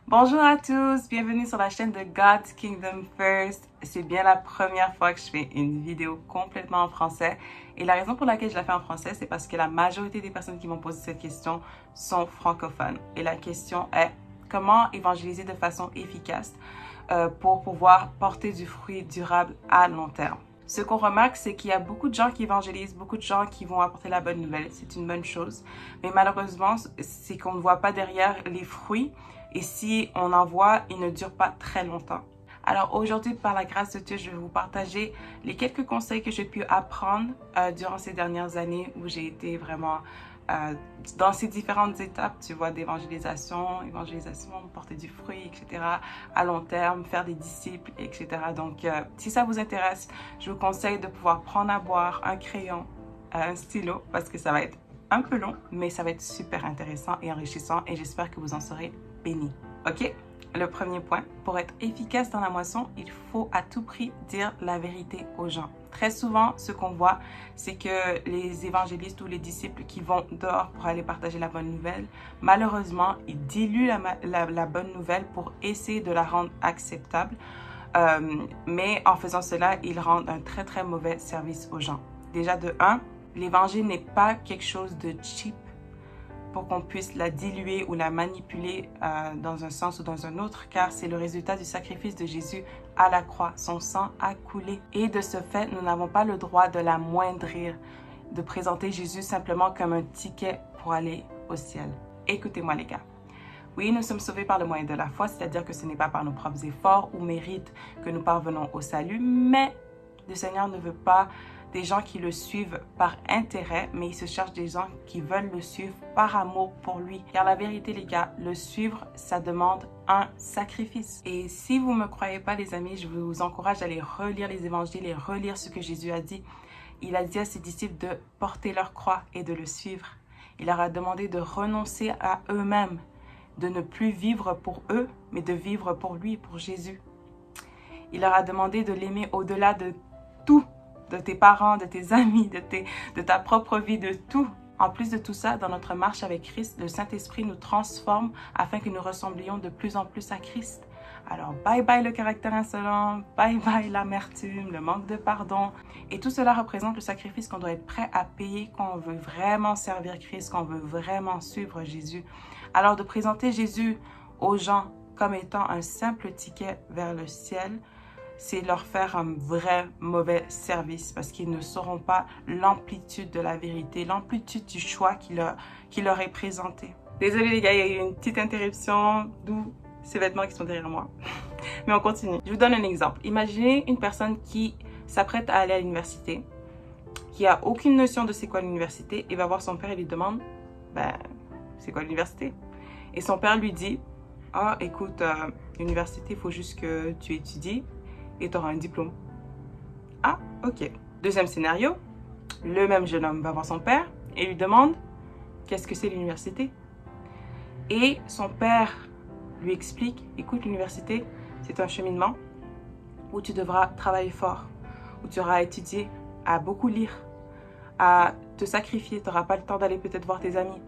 Bonjour à tous, bienvenue sur la chaîne de God's Kingdom First. C'est bien la première fois que je fais une vidéo complètement en français. Et la raison pour laquelle je la fais en français, c'est parce que la majorité des personnes qui m'ont posé cette question sont francophones. Et la question est comment évangéliser de façon efficace pour pouvoir porter du fruit durable à long terme. Ce qu'on remarque, c'est qu'il y a beaucoup de gens qui évangélisent, beaucoup de gens qui vont apporter la bonne nouvelle. C'est une bonne chose. Mais malheureusement, c'est qu'on ne voit pas derrière les fruits. Et si on en voit, il ne dure pas très longtemps. Alors aujourd'hui, par la grâce de Dieu, je vais vous partager les quelques conseils que j'ai pu apprendre durant ces dernières années où j'ai été vraiment dans ces différentes étapes, tu vois, d'évangélisation, porter du fruit, etc., à long terme, faire des disciples, etc. Donc, si ça vous intéresse, je vous conseille de pouvoir prendre à boire un crayon, un stylo, parce que ça va être un peu long, mais ça va être super intéressant et enrichissant et j'espère que vous en serez bénis. OK? Le premier point, pour être efficace dans la moisson, il faut à tout prix dire la vérité aux gens. Très souvent, ce qu'on voit, c'est que les évangélistes ou les disciples qui vont dehors pour aller partager la bonne nouvelle, malheureusement, ils diluent la bonne nouvelle pour essayer de la rendre acceptable. Mais en faisant cela, ils rendent un très très mauvais service aux gens. Déjà de 1, l'évangile n'est pas quelque chose de cheap pour qu'on puisse la diluer ou la manipuler dans un sens ou dans un autre, car c'est le résultat du sacrifice de Jésus à la croix. Son sang a coulé. Et de ce fait, nous n'avons pas le droit de l'amoindrir, de présenter Jésus simplement comme un ticket pour aller au ciel. Écoutez-moi les gars. Oui, nous sommes sauvés par le moyen de la foi, c'est-à-dire que ce n'est pas par nos propres efforts ou mérites que nous parvenons au salut, mais le Seigneur ne veut pas des gens qui le suivent par intérêt, mais il se cherche des gens qui veulent le suivre par amour pour lui. Car la vérité, les gars, le suivre, ça demande un sacrifice. Et si vous ne me croyez pas, les amis, je vous encourage à aller relire les évangiles et relire ce que Jésus a dit. Il a dit à ses disciples de porter leur croix et de le suivre. Il leur a demandé de renoncer à eux-mêmes, de ne plus vivre pour eux, mais de vivre pour lui, pour Jésus. Il leur a demandé de l'aimer au-delà de tout, de tes parents, de tes amis, de ta propre vie, de tout. En plus de tout ça, dans notre marche avec Christ, le Saint-Esprit nous transforme afin que nous ressemblions de plus en plus à Christ. Alors, bye bye le caractère insolent, bye bye l'amertume, le manque de pardon. Et tout cela représente le sacrifice qu'on doit être prêt à payer quand on veut vraiment servir Christ, quand on veut vraiment suivre Jésus. Alors, de présenter Jésus aux gens comme étant un simple ticket vers le ciel, c'est leur faire un vrai mauvais service parce qu'ils ne sauront pas l'amplitude de la vérité, l'amplitude du choix qui leur est présenté. Désolée les gars, il y a eu une petite interruption, d'où ces vêtements qui sont derrière moi. Mais on continue. Je vous donne un exemple. Imaginez une personne qui s'apprête à aller à l'université, qui a aucune notion de c'est quoi l'université, et va voir son père et lui demande, c'est quoi l'université? Et son père lui dit, écoute, l'université, il faut juste que tu étudies et tu auras un diplôme. Ah, ok. Deuxième scénario, le même jeune homme va voir son père et lui demande qu'est-ce que c'est l'université. Et son père lui explique, écoute, l'université, c'est un cheminement où tu devras travailler fort, où tu auras à étudier, à beaucoup lire, à te sacrifier, tu n'auras pas le temps d'aller peut-être voir tes amis,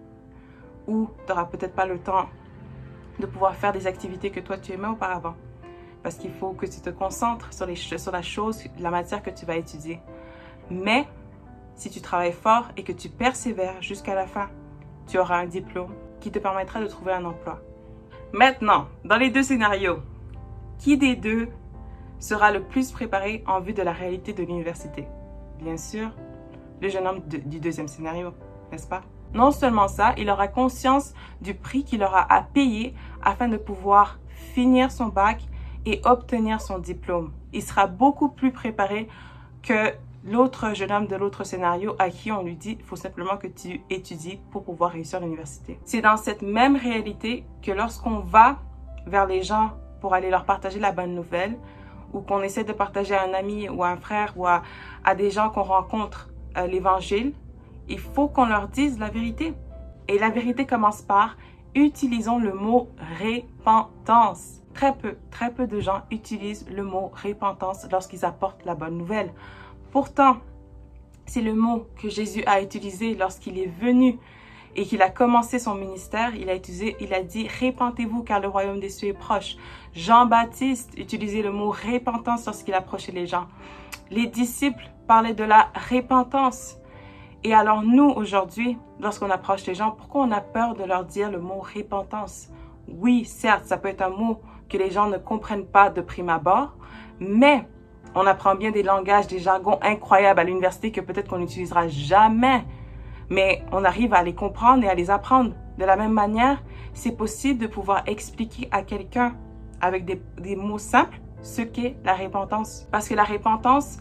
ou tu n'auras peut-être pas le temps de pouvoir faire des activités que toi tu aimais auparavant. Parce qu'il faut que tu te concentres sur la chose, la matière que tu vas étudier. Mais si tu travailles fort et que tu persévères jusqu'à la fin, tu auras un diplôme qui te permettra de trouver un emploi. Maintenant, dans les deux scénarios, qui des deux sera le plus préparé en vue de la réalité de l'université? Bien sûr, le jeune homme du deuxième scénario, n'est-ce pas? Non seulement ça, il aura conscience du prix qu'il aura à payer afin de pouvoir finir son bac et obtenir son diplôme. Il sera beaucoup plus préparé que l'autre jeune homme de l'autre scénario à qui on lui dit il faut simplement que tu étudies pour pouvoir réussir à l'université. C'est dans cette même réalité que lorsqu'on va vers les gens pour aller leur partager la bonne nouvelle ou qu'on essaie de partager à un ami ou à un frère ou à des gens qu'on rencontre l'évangile, il faut qu'on leur dise la vérité. Et la vérité commence par utilisons le mot repentance. Très peu de gens utilisent le mot repentance lorsqu'ils apportent la bonne nouvelle. Pourtant, c'est le mot que Jésus a utilisé lorsqu'il est venu et qu'il a commencé son ministère, il a dit « Répentez-vous car le royaume des cieux est proche ». Jean-Baptiste utilisait le mot « repentance » lorsqu'il approchait les gens. Les disciples parlaient de la repentance. Et alors nous, aujourd'hui, lorsqu'on approche les gens, pourquoi on a peur de leur dire le mot « repentance » ? Oui, certes, ça peut être un mot que les gens ne comprennent pas de prime abord, mais on apprend bien des langages, des jargons incroyables à l'université que peut-être qu'on n'utilisera jamais. Mais on arrive à les comprendre et à les apprendre. De la même manière, c'est possible de pouvoir expliquer à quelqu'un avec des mots simples ce qu'est la repentance. Parce que la repentance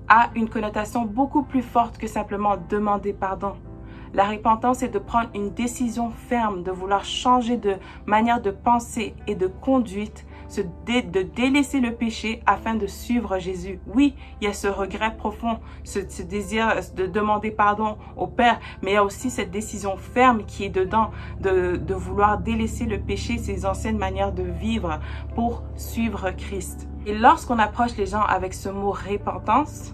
a une connotation beaucoup plus forte que simplement demander pardon. La repentance est de prendre une décision ferme, de vouloir changer de manière de penser et de conduite, de délaisser le péché afin de suivre Jésus. Oui, il y a ce regret profond, ce désir de demander pardon au Père, mais il y a aussi cette décision ferme qui est dedans de vouloir délaisser le péché, ses anciennes manières de vivre pour suivre Christ. Et lorsqu'on approche les gens avec ce mot repentance,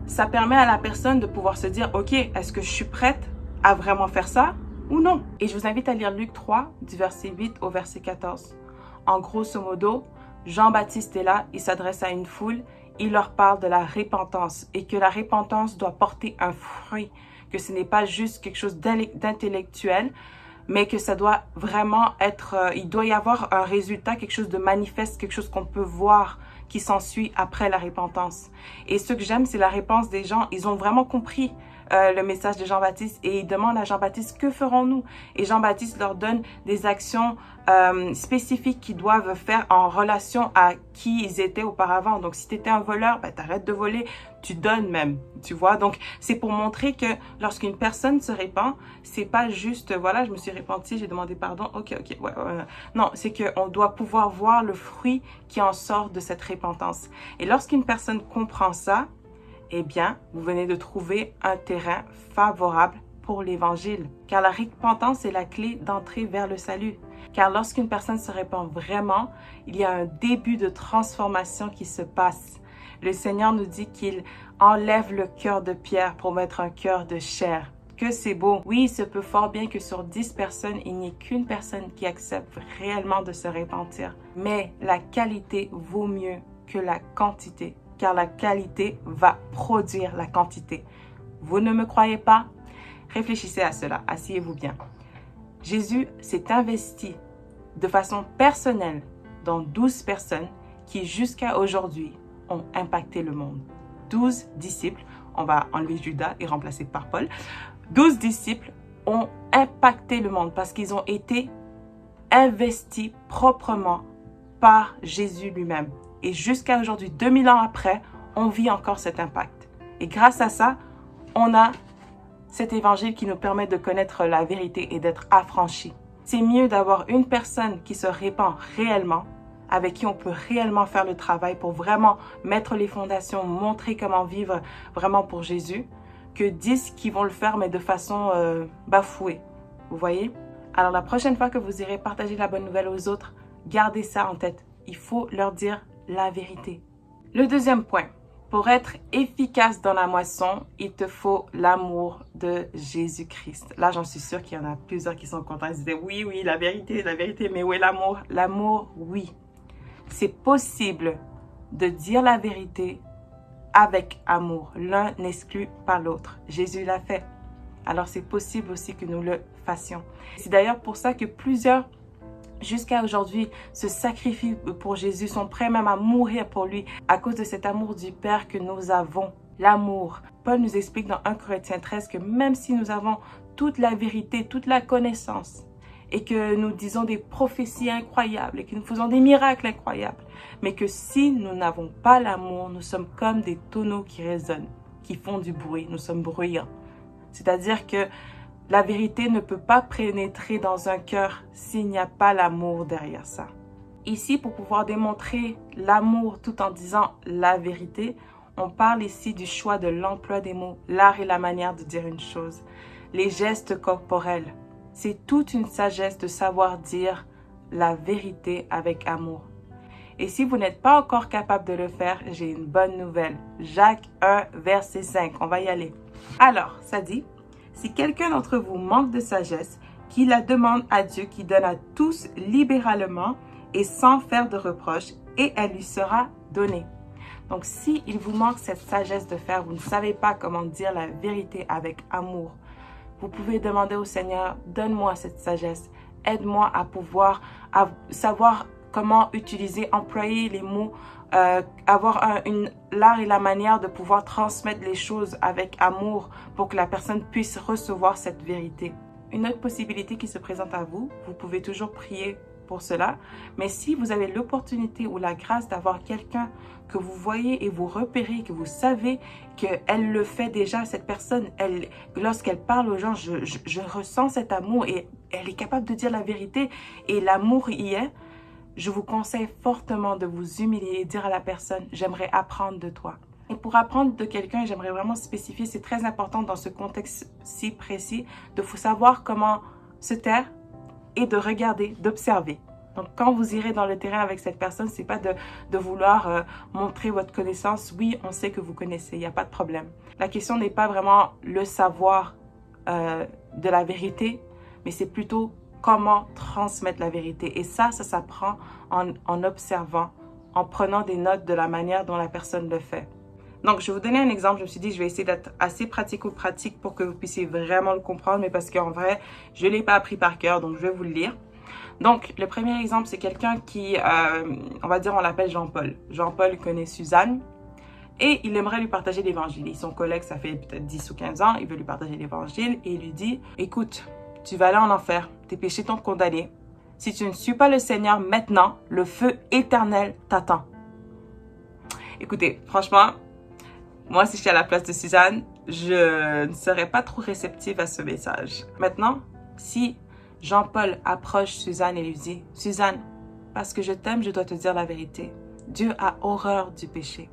ça permet à la personne de pouvoir se dire « Ok, est-ce que je suis prête à vraiment faire ça ou non ?» Et je vous invite à lire Luc 3, du verset 8 au verset 14. En grosso modo, Jean-Baptiste est là, il s'adresse à une foule, il leur parle de la repentance et que la repentance doit porter un fruit, que ce n'est pas juste quelque chose d'intellectuel, mais que ça doit vraiment être, il doit y avoir un résultat, quelque chose de manifeste, quelque chose qu'on peut voir qui s'ensuit après la repentance. Et ce que j'aime, c'est la réponse des gens. Ils ont vraiment compris le message de Jean-Baptiste et ils demandent à Jean-Baptiste, que ferons-nous? Et Jean-Baptiste leur donne des actions spécifiques qu'ils doivent faire en relation à qui ils étaient auparavant. Donc, si tu étais un voleur, ben, t'arrêtes de voler, tu donnes même, tu vois. Donc, c'est pour montrer que lorsqu'une personne se répand, c'est pas juste, voilà, je me suis repenti, j'ai demandé pardon, ok, ouais. Non, c'est qu'on doit pouvoir voir le fruit qui en sort de cette repentance. Et lorsqu'une personne comprend ça, eh bien, vous venez de trouver un terrain favorable pour l'évangile. Car la repentance est la clé d'entrée vers le salut. Car lorsqu'une personne se répand vraiment, il y a un début de transformation qui se passe. Le Seigneur nous dit qu'il enlève le cœur de pierre pour mettre un cœur de chair. Que c'est beau. Oui, il se peut fort bien que sur 10 personnes, il n'y ait qu'une personne qui accepte réellement de se repentir. Mais la qualité vaut mieux que la quantité. Car la qualité va produire la quantité. Vous ne me croyez pas? Réfléchissez à cela, asseyez-vous bien. Jésus s'est investi de façon personnelle dans 12 personnes qui jusqu'à aujourd'hui ont impacté le monde. 12 disciples, on va enlever Judas et remplacer par Paul. 12 disciples ont impacté le monde parce qu'ils ont été investis proprement par Jésus lui-même. Et jusqu'à aujourd'hui, 2000 ans après, on vit encore cet impact. Et grâce à ça, on a cet évangile qui nous permet de connaître la vérité et d'être affranchis. C'est mieux d'avoir une personne qui se répand réellement, avec qui on peut réellement faire le travail pour vraiment mettre les fondations, montrer comment vivre vraiment pour Jésus, que 10 qui vont le faire mais de façon bafouée. Vous voyez? Alors la prochaine fois que vous irez partager la bonne nouvelle aux autres, gardez ça en tête. Il faut leur dire la vérité. Le deuxième point, pour être efficace dans la moisson, il te faut l'amour de Jésus-Christ. Là, j'en suis sûre qu'il y en a plusieurs qui sont contents. Ils se disent oui, la vérité, mais où est l'amour? L'amour, oui. C'est possible de dire la vérité avec amour. L'un n'exclut pas l'autre. Jésus l'a fait. Alors, c'est possible aussi que nous le fassions. C'est d'ailleurs pour ça que plusieurs jusqu'à aujourd'hui, se sacrifient pour Jésus, sont prêts même à mourir pour lui à cause de cet amour du Père que nous avons. L'amour. Paul nous explique dans 1 Corinthiens 13 que même si nous avons toute la vérité, toute la connaissance, et que nous disons des prophéties incroyables, et que nous faisons des miracles incroyables, mais que si nous n'avons pas l'amour, nous sommes comme des tonneaux qui résonnent, qui font du bruit, nous sommes bruyants. C'est-à-dire que la vérité ne peut pas pénétrer dans un cœur s'il n'y a pas l'amour derrière ça. Ici, pour pouvoir démontrer l'amour tout en disant la vérité, on parle ici du choix de l'emploi des mots, l'art et la manière de dire une chose, les gestes corporels. C'est toute une sagesse de savoir dire la vérité avec amour. Et si vous n'êtes pas encore capable de le faire, j'ai une bonne nouvelle. Jacques 1, verset 5. On va y aller. Alors, ça dit: Si quelqu'un d'entre vous manque de sagesse, qu'il la demande à Dieu qui donne à tous libéralement et sans faire de reproches, et elle lui sera donnée. Donc, si il vous manque cette sagesse de faire, vous ne savez pas comment dire la vérité avec amour, vous pouvez demander au Seigneur, donne-moi cette sagesse, aide-moi à pouvoir savoir comment utiliser, employer les mots, avoir l'art et la manière de pouvoir transmettre les choses avec amour pour que la personne puisse recevoir cette vérité. Une autre possibilité qui se présente à vous, vous pouvez toujours prier pour cela, mais si vous avez l'opportunité ou la grâce d'avoir quelqu'un que vous voyez et vous repérez, que vous savez qu'elle le fait déjà, cette personne, lorsqu'elle parle aux gens, je ressens cet amour et elle est capable de dire la vérité et l'amour y est, je vous conseille fortement de vous humilier et dire à la personne, j'aimerais apprendre de toi. Et pour apprendre de quelqu'un, j'aimerais vraiment spécifier, c'est très important dans ce contexte si précis, de vous savoir comment se taire et de regarder, d'observer. Donc, quand vous irez dans le terrain avec cette personne, c'est pas de vouloir montrer votre connaissance. Oui, on sait que vous connaissez, il n'y a pas de problème. La question n'est pas vraiment le savoir de la vérité, mais c'est plutôt comment transmettre la vérité. Et ça s'apprend en observant, en prenant des notes de la manière dont la personne le fait. Donc, je vais vous donner un exemple. Je me suis dit, je vais essayer d'être assez pratico-pratique pour que vous puissiez vraiment le comprendre, mais parce qu'en vrai, je ne l'ai pas appris par cœur, donc je vais vous le lire. Donc, le premier exemple, c'est quelqu'un qui, on va dire, on l'appelle Jean-Paul. Jean-Paul connaît Suzanne et il aimerait lui partager l'évangile. Et son collègue, ça fait peut-être 10 ou 15 ans, il veut lui partager l'évangile et il lui dit, écoute, tu vas aller en enfer, tes péchés t'ont condamné. Si tu ne suis pas le Seigneur maintenant, le feu éternel t'attend. Écoutez, franchement, moi, si je suis à la place de Suzanne, je ne serais pas trop réceptive à ce message. Maintenant, si Jean-Paul approche Suzanne et lui dit « Suzanne, parce que je t'aime, je dois te dire la vérité. Dieu a horreur du péché.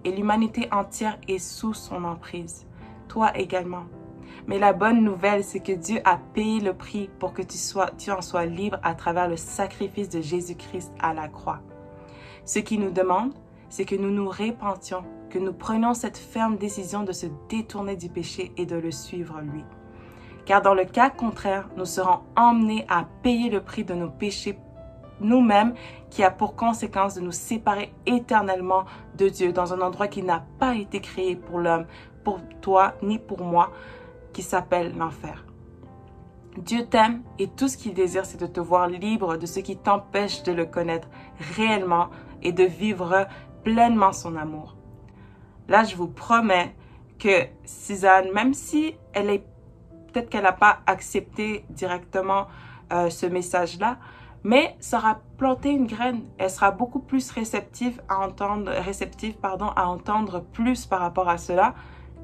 Et l'humanité entière est sous son emprise. Toi également. Mais la bonne nouvelle, c'est que Dieu a payé le prix pour que tu en sois libre à travers le sacrifice de Jésus-Christ à la croix. Ce qu'il nous demande, c'est que nous nous repentions, que nous prenions cette ferme décision de se détourner du péché et de le suivre lui. Car dans le cas contraire, nous serons emmenés à payer le prix de nos péchés nous-mêmes, qui a pour conséquence de nous séparer éternellement de Dieu dans un endroit qui n'a pas été créé pour l'homme, pour toi ni pour moi, qui s'appelle l'enfer. Dieu t'aime et tout ce qu'il désire, c'est de te voir libre de ce qui t'empêche de le connaître réellement et de vivre pleinement son amour. Là, je vous promets que Suzanne, même si peut-être qu'elle n'a pas accepté directement ce message-là, mais ça aura planté une graine. Elle sera beaucoup plus réceptive à entendre plus par rapport à cela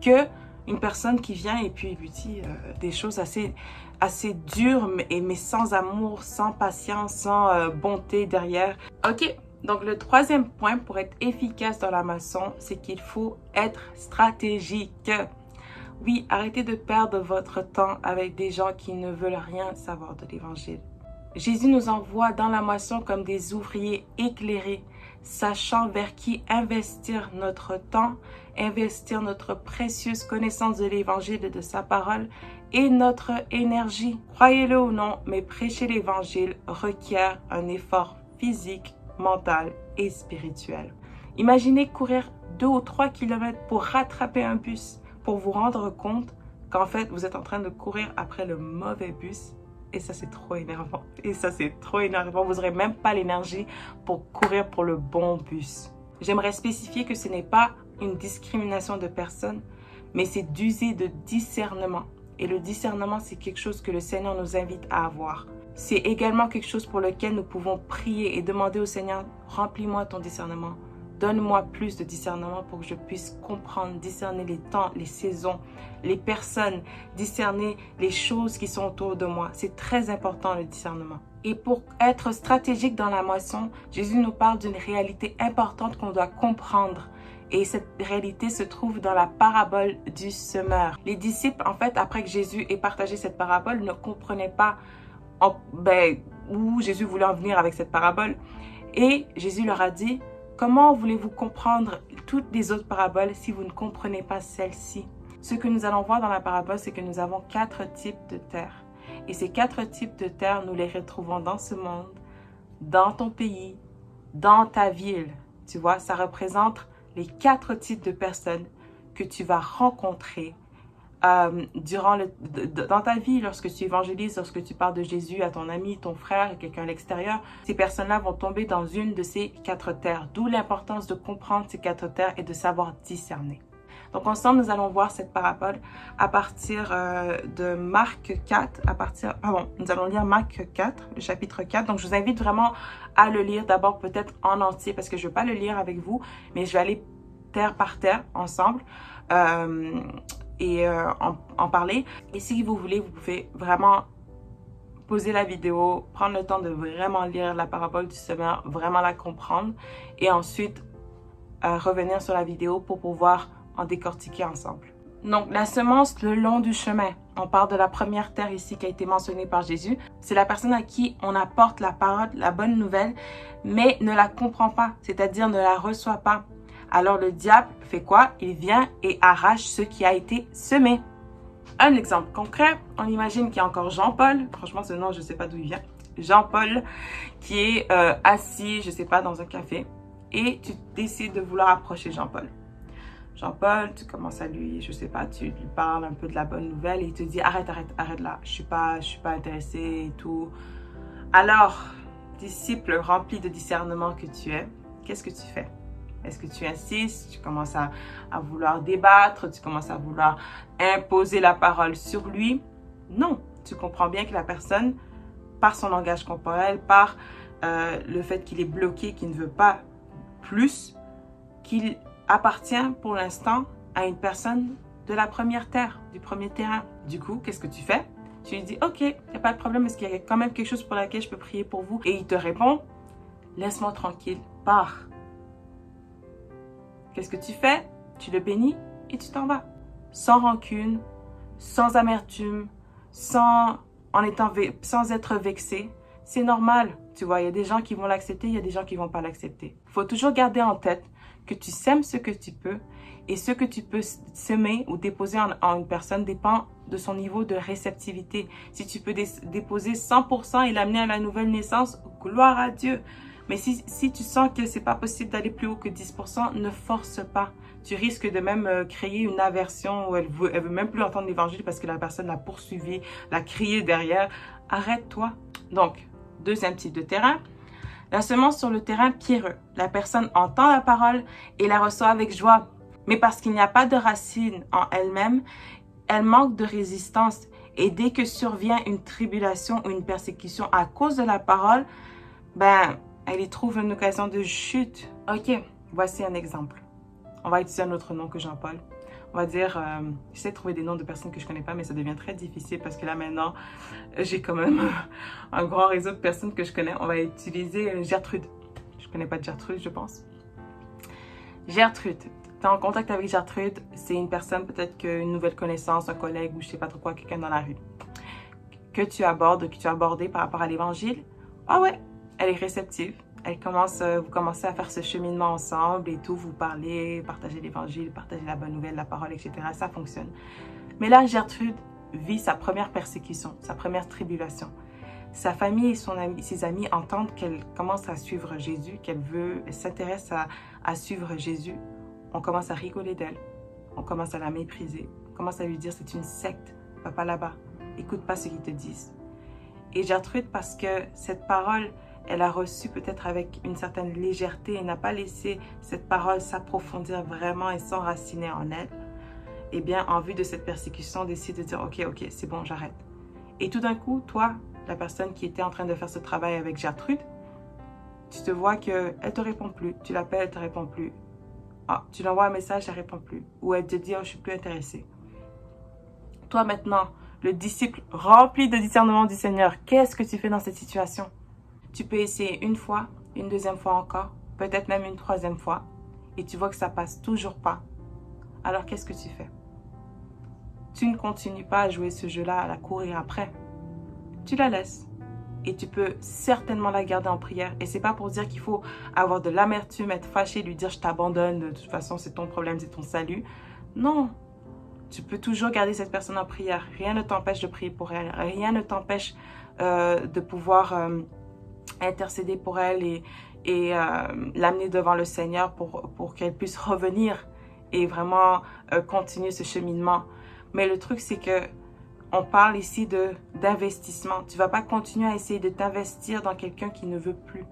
que une personne qui vient et puis lui dit des choses assez dures, mais sans amour, sans patience, sans bonté derrière. Ok. Donc, le troisième point pour être efficace dans la moisson, c'est qu'il faut être stratégique. Oui, arrêtez de perdre votre temps avec des gens qui ne veulent rien savoir de l'Évangile. Jésus nous envoie dans la moisson comme des ouvriers éclairés, sachant vers qui investir notre temps, investir notre précieuse connaissance de l'Évangile et de sa parole et notre énergie. Croyez-le ou non, mais prêcher l'Évangile requiert un effort physique, mental et spirituel. Imaginez courir 2 ou 3 kilomètres pour rattraper un bus, pour vous rendre compte qu'en fait, vous êtes en train de courir après le mauvais bus. Et ça, c'est trop énervant. Vous n'aurez même pas l'énergie pour courir pour le bon bus. J'aimerais spécifier que ce n'est pas une discrimination de personne, mais c'est d'user de discernement. Et le discernement, c'est quelque chose que le Seigneur nous invite à avoir. C'est également quelque chose pour lequel nous pouvons prier et demander au Seigneur, remplis-moi ton discernement. Donne-moi plus de discernement pour que je puisse comprendre, discerner les temps, les saisons, les personnes, discerner les choses qui sont autour de moi. C'est très important le discernement. Et pour être stratégique dans la moisson, Jésus nous parle d'une réalité importante qu'on doit comprendre. Et cette réalité se trouve dans la parabole du semeur. Les disciples, en fait, après que Jésus ait partagé cette parabole, ne comprenaient pas où Jésus voulait en venir avec cette parabole. Et Jésus leur a dit, comment voulez-vous comprendre toutes les autres paraboles si vous ne comprenez pas celle-ci? Ce que nous allons voir dans la parabole, c'est que nous avons 4 types de terre. Et ces 4 types de terre, nous les retrouvons dans ce monde, dans ton pays, dans ta ville. Tu vois, ça représente les 4 types de personnes que tu vas rencontrer dans ta vie, lorsque tu évangélises, lorsque tu parles de Jésus à ton ami, ton frère, quelqu'un à l'extérieur. Ces personnes-là vont tomber dans une de ces 4 terres. D'où l'importance de comprendre ces 4 terres et de savoir discerner. Donc ensemble, nous allons voir cette parabole à partir de Marc 4, nous allons lire Marc 4, le chapitre 4. Donc je vous invite vraiment à le lire d'abord peut-être en entier parce que je ne vais pas le lire avec vous, mais je vais aller terre par terre ensemble en parler. Et si vous voulez, vous pouvez vraiment poser la vidéo, prendre le temps de vraiment lire la parabole du semeur, vraiment la comprendre et ensuite revenir sur la vidéo pour pouvoir en décortiquer ensemble. Donc, la semence le long du chemin. On parle de la première terre ici qui a été mentionnée par Jésus. C'est la personne à qui on apporte la parole, la bonne nouvelle, mais ne la comprend pas, c'est-à-dire ne la reçoit pas. Alors, le diable fait quoi? Il vient et arrache ce qui a été semé. Un exemple concret, on imagine qu'il y a encore Jean-Paul. Franchement, ce nom, je ne sais pas d'où il vient. Jean-Paul qui est assis, je ne sais pas, dans un café. Et tu décides de vouloir approcher Jean-Paul. Jean-Paul, tu commences à lui, je sais pas, tu lui parles un peu de la bonne nouvelle et il te dit arrête là, je suis pas intéressé et tout. Alors, disciple rempli de discernement que tu es, qu'est-ce que tu fais? Est-ce que tu insistes? Tu commences à vouloir débattre, tu commences à vouloir imposer la parole sur lui? Non, tu comprends bien que la personne, par son langage corporel, par le fait qu'il est bloqué, qu'il ne veut pas plus, qu'il appartient pour l'instant à une personne de la première terre, du premier terrain. Du coup, qu'est-ce que tu fais? Tu lui dis, ok, il n'y a pas de problème, est-ce qu'il y a quand même quelque chose pour laquelle je peux prier pour vous? Et il te répond, laisse-moi tranquille, pars. Qu'est-ce que tu fais? Tu le bénis et tu t'en vas. Sans rancune, sans amertume, sans être vexé. C'est normal, tu vois, il y a des gens qui vont l'accepter, il y a des gens qui ne vont pas l'accepter. Il faut toujours garder en tête que tu sèmes ce que tu peux et ce que tu peux semer ou déposer en une personne dépend de son niveau de réceptivité. Si tu peux déposer 100% et l'amener à la nouvelle naissance, gloire à Dieu. Mais si tu sens que c'est pas possible d'aller plus haut que 10%, ne force pas. Tu risques de même créer une aversion où elle veut même plus entendre l'évangile parce que la personne l'a poursuivi, l'a crié derrière. Arrête-toi. Donc, deuxième type de terrain. La semence sur le terrain pierreux. La personne entend la parole et la reçoit avec joie. Mais parce qu'il n'y a pas de racine en elle-même, elle manque de résistance. Et dès que survient une tribulation ou une persécution à cause de la parole, elle y trouve une occasion de chute. Ok, voici un exemple. On va utiliser un autre nom que Jean-Paul. On va dire, j'essaie de trouver des noms de personnes que je ne connais pas, mais ça devient très difficile parce que là maintenant, j'ai quand même un grand réseau de personnes que je connais. On va utiliser Gertrude. Je ne connais pas de Gertrude, je pense. Gertrude. Tu es en contact avec Gertrude, c'est une personne, peut-être qu'une nouvelle connaissance, un collègue ou je ne sais pas trop quoi, quelqu'un dans la rue. Que tu as abordé par rapport à l'évangile. Ah ouais, elle est réceptive. Vous commencez à faire ce cheminement ensemble et tout, vous parlez, partagez l'évangile, partagez la bonne nouvelle, la parole, etc. Ça fonctionne. Mais là, Gertrude vit sa première persécution, sa première tribulation. Sa famille et ses amis entendent qu'elle commence à suivre Jésus, elle s'intéresse à suivre Jésus. On commence à rigoler d'elle, on commence à la mépriser, on commence à lui dire c'est une secte, va pas là-bas, écoute pas ce qu'ils te disent. Et Gertrude, parce que cette parole, elle a reçu peut-être avec une certaine légèreté et n'a pas laissé cette parole s'approfondir vraiment et s'enraciner en elle, eh bien, en vue de cette persécution, décide de dire « Ok, c'est bon, j'arrête. » Et tout d'un coup, toi, la personne qui était en train de faire ce travail avec Gertrude, tu te vois qu'elle ne te répond plus. Tu l'appelles, elle ne te répond plus. Ah, tu lui envoies un message, elle ne répond plus. Ou elle te dit « Oh, je ne suis plus intéressée. » Toi, maintenant, le disciple rempli de discernement du Seigneur, qu'est-ce que tu fais dans cette situation? Tu peux essayer une fois, une deuxième fois encore, peut-être même une troisième fois, et tu vois que ça passe toujours pas. Alors qu'est-ce que tu fais? Tu ne continues pas à jouer ce jeu-là, à la courir après. Tu la laisses. Et tu peux certainement la garder en prière. Et c'est pas pour dire qu'il faut avoir de l'amertume, être fâché, lui dire je t'abandonne, de toute façon c'est ton problème, c'est ton salut. Non. Tu peux toujours garder cette personne en prière. Rien ne t'empêche de prier pour elle. Rien ne t'empêche de pouvoir intercéder pour elle et l'amener devant le Seigneur pour qu'elle puisse revenir et vraiment continuer ce cheminement. Mais le truc, c'est que on parle ici d'investissement. Tu ne vas pas continuer à essayer de t'investir dans quelqu'un qui ne veut plus.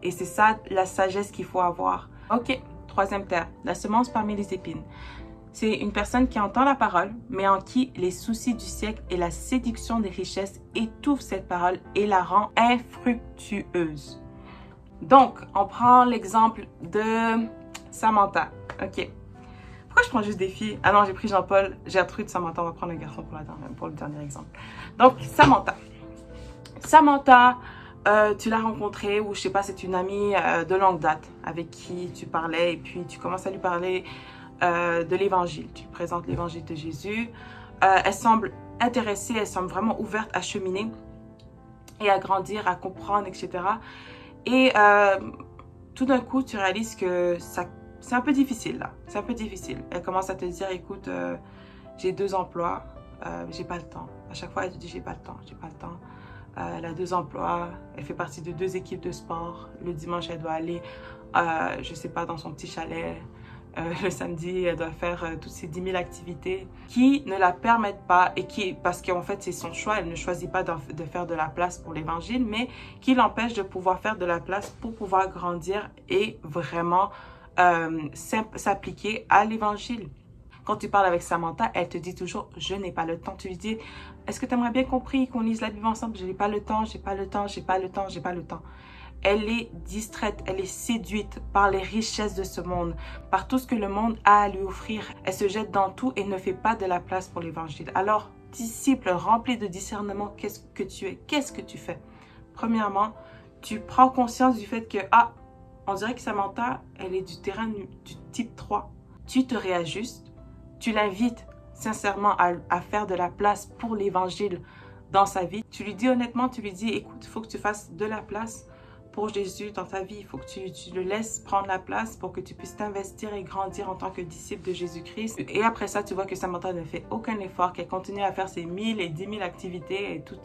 Et c'est ça la sagesse qu'il faut avoir. Ok, troisième terre, la semence parmi les épines. C'est une personne qui entend la parole, mais en qui les soucis du siècle et la séduction des richesses étouffent cette parole et la rend infructueuse. Donc, on prend l'exemple de Samantha. Ok. Pourquoi je prends juste des filles? Ah non, j'ai pris Jean-Paul, Gertrude, Samantha. On va prendre un garçon pour le dernier exemple. Donc, Samantha. Samantha, tu l'as rencontrée ou je sais pas, c'est une amie de longue date avec qui tu parlais et puis tu commences à lui parler de l'évangile. Tu présentes l'évangile de Jésus. Elle semble intéressée, elle semble vraiment ouverte à cheminer et à grandir, à comprendre, etc. Et tout d'un coup, tu réalises que c'est un peu difficile là. C'est un peu difficile. Elle commence à te dire, écoute, j'ai 2 emplois, j'ai pas le temps. À chaque fois, elle te dit, j'ai pas le temps, j'ai pas le temps. Elle a 2 emplois, elle fait partie de 2 équipes de sport. Le dimanche, elle doit aller, je sais pas, dans son petit chalet. Le samedi, elle doit faire toutes ces 10 000 activités qui ne la permettent pas et parce qu'en fait, c'est son choix. Elle ne choisit pas de faire de la place pour l'évangile, mais qui l'empêche de pouvoir faire de la place pour pouvoir grandir et vraiment s'appliquer à l'évangile. Quand tu parles avec Samantha, elle te dit toujours « je n'ai pas le temps ». Tu lui dis « est-ce que tu aimerais bien compris qu'on lise la Bible ensemble ?»« Je n'ai pas le temps, j'ai pas le temps, j'ai pas le temps, j'ai pas le temps ». Elle est distraite, elle est séduite par les richesses de ce monde, par tout ce que le monde a à lui offrir. Elle se jette dans tout et ne fait pas de la place pour l'évangile. Alors, disciple rempli de discernement, qu'est-ce que tu es? Qu'est-ce que tu fais? Premièrement, tu prends conscience du fait que, on dirait que Samantha, elle est du terrain du type 3. Tu te réajustes, tu l'invites sincèrement à faire de la place pour l'évangile dans sa vie. Tu lui dis honnêtement, tu lui dis, écoute, il faut que tu fasses de la place pour Jésus dans ta vie. Il faut que tu le laisses prendre la place pour que tu puisses t'investir et grandir en tant que disciple de Jésus-Christ. Et après ça, tu vois que Samantha ne fait aucun effort, qu'elle continue à faire ses 1000 et 10 000 activités et tous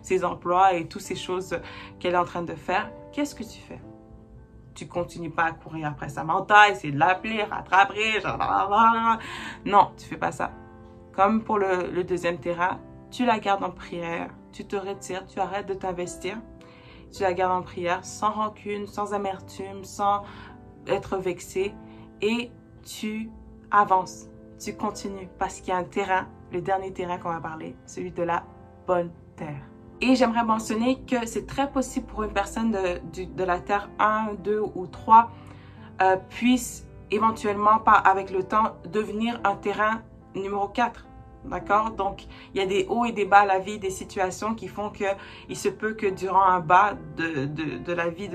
ses emplois et toutes ces choses qu'elle est en train de faire. Qu'est-ce que tu fais? Tu continues pas à courir après Samantha, essayer de l'appeler, rattraper, genre... Non, tu fais pas ça. Comme pour le deuxième terrain, tu la gardes en prière, tu te retires, tu arrêtes de t'investir. Tu la gardes en prière sans rancune, sans amertume, sans être vexé et tu avances, tu continues parce qu'il y a un terrain, le dernier terrain qu'on va parler, celui de la bonne terre. Et j'aimerais mentionner que c'est très possible pour une personne de la terre 1, 2 ou 3 puisse éventuellement, avec le temps, devenir un terrain numéro 4. D'accord? Donc, il y a des hauts et des bas à la vie, des situations qui font qu'il se peut que durant un bas de la vie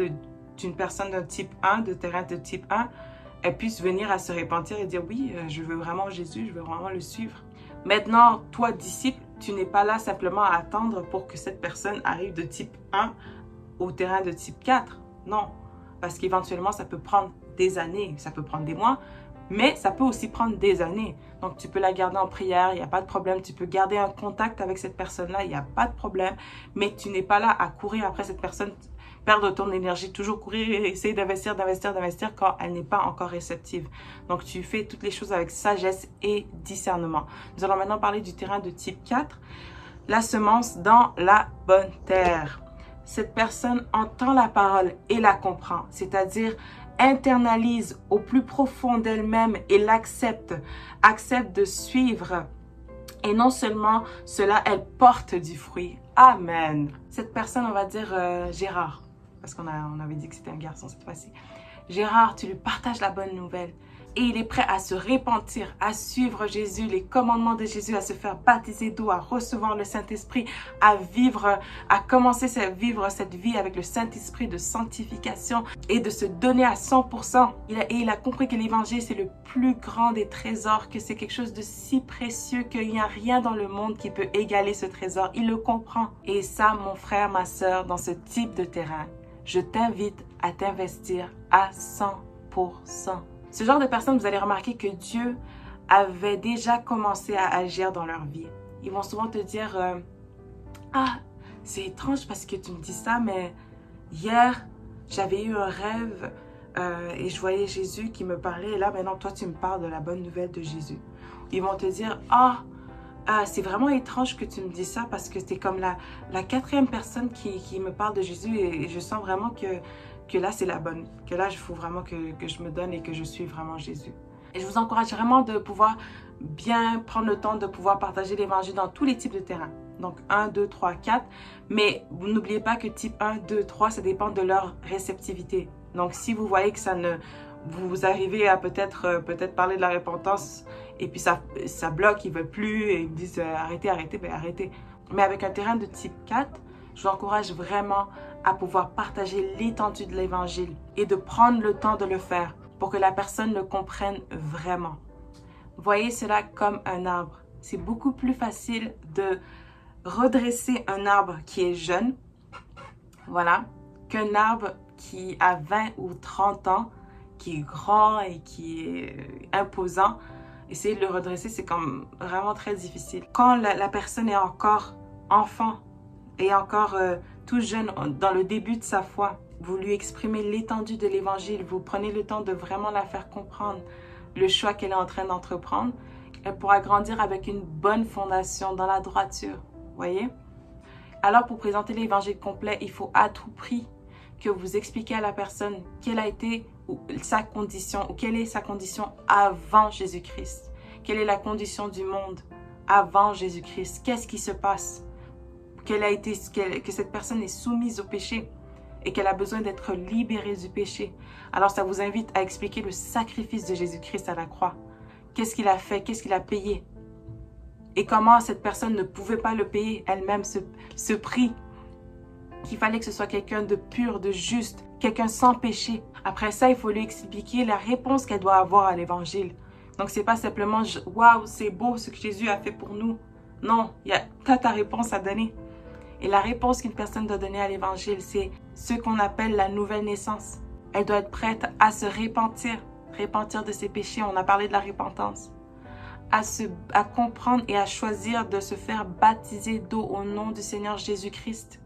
d'une personne de type 1, de terrain de type 1, elle puisse venir à se repentir et dire oui, je veux vraiment Jésus, je veux vraiment le suivre. Maintenant, toi, disciple, tu n'es pas là simplement à attendre pour que cette personne arrive de type 1 au terrain de type 4. Non, parce qu'éventuellement, ça peut prendre des années, ça peut prendre des mois, mais ça peut aussi prendre des années. Donc, tu peux la garder en prière, il n'y a pas de problème. Tu peux garder un contact avec cette personne-là, il n'y a pas de problème. Mais tu n'es pas là à courir après cette personne, perdre ton énergie, toujours courir, essayer d'investir quand elle n'est pas encore réceptive. Donc, tu fais toutes les choses avec sagesse et discernement. Nous allons maintenant parler du terrain de type 4, la semence dans la bonne terre. Cette personne entend la parole et la comprend, c'est-à-dire internalise au plus profond d'elle-même et l'accepte, accepte de suivre. Et non seulement cela, elle porte du fruit. Amen. Cette personne, on va dire Gérard, parce qu'on avait dit que c'était un garçon cette fois-ci. Gérard, tu lui partages la bonne nouvelle. Et il est prêt à se repentir, à suivre Jésus, les commandements de Jésus, à se faire baptiser d'eau, à recevoir le Saint-Esprit, à commencer à vivre cette vie avec le Saint-Esprit de sanctification et de se donner à 100%. Il a compris que l'Évangile, c'est le plus grand des trésors, que c'est quelque chose de si précieux qu'il n'y a rien dans le monde qui peut égaler ce trésor. Il le comprend. Et ça, mon frère, ma sœur, dans ce type de terrain, je t'invite à t'investir à 100%. Ce genre de personne, vous allez remarquer que Dieu avaient déjà commencé à agir dans leur vie. Ils vont souvent te dire ah, c'est étrange parce que tu me dis ça, mais hier, j'avais eu un rêve et je voyais Jésus qui me parlait. Et là, maintenant, toi, tu me parles de la bonne nouvelle de Jésus. Ils vont te dire ah, c'est vraiment étrange que tu me dis ça parce que c'est comme la quatrième personne qui me parle de Jésus et je sens vraiment que là, c'est la bonne. Que là, il faut vraiment que je me donne et que je suis vraiment Jésus. Et je vous encourage vraiment de pouvoir bien prendre le temps de pouvoir partager l'évangile dans tous les types de terrains. Donc 1, 2, 3, 4. Mais vous n'oubliez pas que type 1, 2, 3, ça dépend de leur réceptivité. Donc si vous voyez que ça ne... Vous arrivez à peut-être parler de la repentance et puis ça bloque, ils ne veulent plus et ils me disent arrêtez, ben arrêtez. Mais avec un terrain de type 4, je vous encourage vraiment à pouvoir partager l'étendue de l'évangile et de prendre le temps de le faire pour que la personne le comprenne vraiment. Voyez cela comme un arbre. C'est beaucoup plus facile de redresser un arbre qui est jeune, voilà, qu'un arbre qui a 20 ou 30 ans, qui est grand et qui est imposant. Essayer de le redresser, c'est comme vraiment très difficile. Quand la personne est encore enfant et encore tout jeune, dans le début de sa foi, vous lui exprimez l'étendue de l'évangile, vous prenez le temps de vraiment la faire comprendre le choix qu'elle est en train d'entreprendre, elle pourra grandir avec une bonne fondation dans la droiture, voyez? Alors pour présenter l'évangile complet, il faut à tout prix que vous expliquez à la personne quelle a été sa condition ou quelle est sa condition avant Jésus-Christ. Quelle est la condition du monde avant Jésus-Christ? Qu'est-ce qui se passe? Que cette personne est soumise au péché et qu'elle a besoin d'être libérée du péché. Alors ça vous invite à expliquer le sacrifice de Jésus-Christ à la croix. Qu'est-ce qu'il a fait? Qu'est-ce qu'il a payé? Et comment cette personne ne pouvait pas le payer elle-même, ce prix? Qu'il fallait que ce soit quelqu'un de pur, de juste, quelqu'un sans péché. Après ça, il faut lui expliquer la réponse qu'elle doit avoir à l'évangile. Donc, c'est pas simplement « Waouh, c'est beau ce que Jésus a fait pour nous ». Non, tu as ta réponse à donner. Et la réponse qu'une personne doit donner à l'évangile, c'est ce qu'on appelle la nouvelle naissance. Elle doit être prête à se repentir de ses péchés. On a parlé de la repentance. À comprendre et à choisir de se faire baptiser d'eau au nom du Seigneur Jésus-Christ.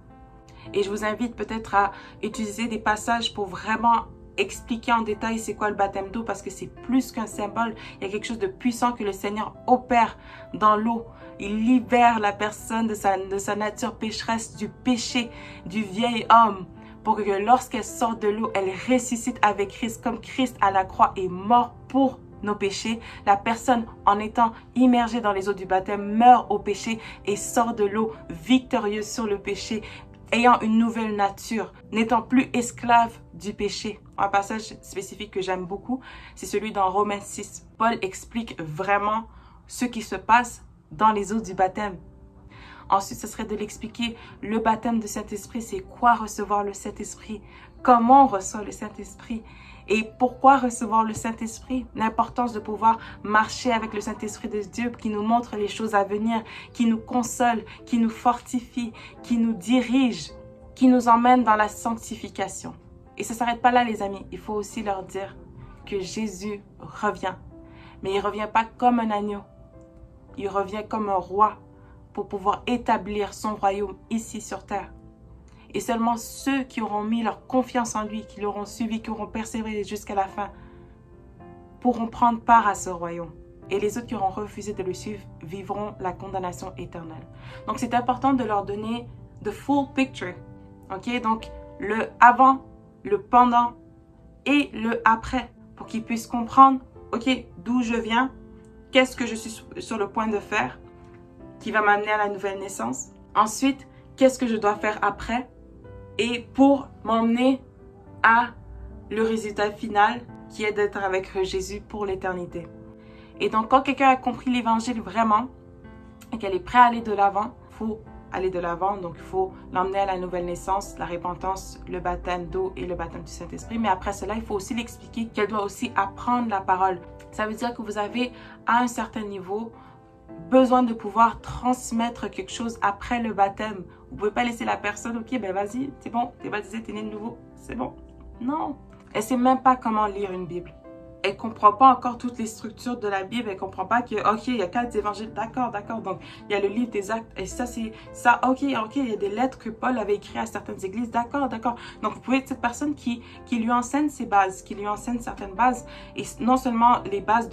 Et je vous invite peut-être à utiliser des passages pour vraiment expliquer en détail c'est quoi le baptême d'eau parce que c'est plus qu'un symbole. Il y a quelque chose de puissant que le Seigneur opère dans l'eau. Il libère la personne de sa nature pécheresse, du péché, du vieil homme, pour que lorsqu'elle sort de l'eau, elle ressuscite avec Christ, comme Christ à la croix est mort pour nos péchés. La personne, en étant immergée dans les eaux du baptême, meurt au péché et sort de l'eau victorieuse sur le péché, ayant une nouvelle nature, n'étant plus esclave du péché. Un passage spécifique que j'aime beaucoup, c'est celui dans Romains 6. Paul explique vraiment ce qui se passe dans les eaux du baptême. Ensuite, ce serait de l'expliquer. Le baptême du Saint-Esprit, c'est quoi recevoir le Saint-Esprit? Comment on reçoit le Saint-Esprit? Et pourquoi recevoir le Saint-Esprit? L'importance de pouvoir marcher avec le Saint-Esprit de Dieu qui nous montre les choses à venir, qui nous console, qui nous fortifie, qui nous dirige, qui nous emmène dans la sanctification. Et ça ne s'arrête pas là, les amis. Il faut aussi leur dire que Jésus revient. Mais il ne revient pas comme un agneau. Il revient comme un roi pour pouvoir établir son royaume ici sur terre. Et seulement ceux qui auront mis leur confiance en lui, qui l'auront suivi, qui auront persévéré jusqu'à la fin, pourront prendre part à ce royaume. Et les autres qui auront refusé de le suivre vivront la condamnation éternelle. Donc c'est important de leur donner the full picture. Ok, donc le avant, le pendant et le après. Pour qu'ils puissent comprendre, ok, d'où je viens, qu'est-ce que je suis sur le point de faire, qui va m'amener à la nouvelle naissance. Ensuite, qu'est-ce que je dois faire après et pour m'emmener à le résultat final qui est d'être avec Jésus pour l'éternité. Et donc, quand quelqu'un a compris l'évangile vraiment et qu'elle est prête à aller de l'avant, il faut aller de l'avant. Donc, il faut l'emmener à la nouvelle naissance, la repentance, le baptême d'eau et le baptême du Saint-Esprit. Mais après cela, il faut aussi l'expliquer qu'elle doit aussi apprendre la parole. Ça veut dire que vous avez, à un certain niveau, besoin de pouvoir transmettre quelque chose après le baptême. Vous ne pouvez pas laisser la personne, ok, ben vas-y, c'est bon, t'es baptisé, t'es né de nouveau, c'est bon. Non. Elle ne sait même pas comment lire une Bible. elle comprend pas encore toutes les structures de la Bible, elle comprend pas que, ok, il y a 4 évangiles, d'accord, donc il y a le livre des actes, et ça c'est ça, ok, il y a des lettres que Paul avait écrites à certaines églises, d'accord, donc vous pouvez être cette personne qui lui enseigne ces bases, qui lui enseigne certaines bases, et non seulement les bases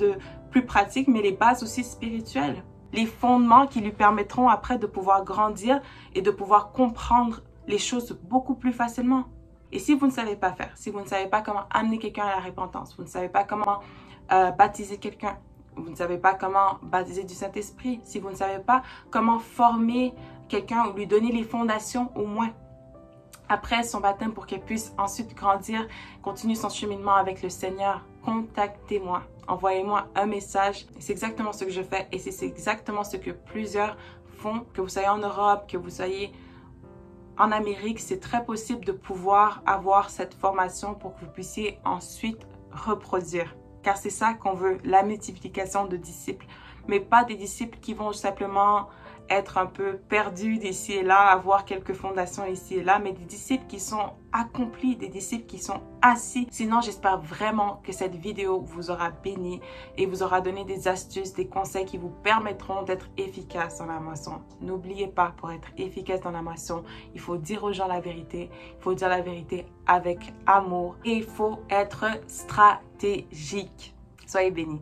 plus pratiques, mais les bases aussi spirituelles, les fondements qui lui permettront après de pouvoir grandir et de pouvoir comprendre les choses beaucoup plus facilement. Et si vous ne savez pas faire, si vous ne savez pas comment amener quelqu'un à la repentance, vous ne savez pas comment baptiser quelqu'un, vous ne savez pas comment baptiser du Saint-Esprit, si vous ne savez pas comment former quelqu'un ou lui donner les fondations au moins après son baptême pour qu'elle puisse ensuite grandir, continuer son cheminement avec le Seigneur, contactez-moi, envoyez-moi un message. C'est exactement ce que je fais et c'est exactement ce que plusieurs font, que vous soyez en Europe, que vous soyez en Amérique, c'est très possible de pouvoir avoir cette formation pour que vous puissiez ensuite reproduire. Car c'est ça qu'on veut, la multiplication de disciples. Mais pas des disciples qui vont simplement être un peu perdus d'ici et là, avoir quelques fondations ici et là, mais des disciples qui sont accomplis, des disciples qui sont assis. Sinon, j'espère vraiment que cette vidéo vous aura béni et vous aura donné des astuces, des conseils qui vous permettront d'être efficace dans la moisson. N'oubliez pas, pour être efficace dans la moisson, il faut dire aux gens la vérité, il faut dire la vérité avec amour et il faut être stratégique. Soyez bénis.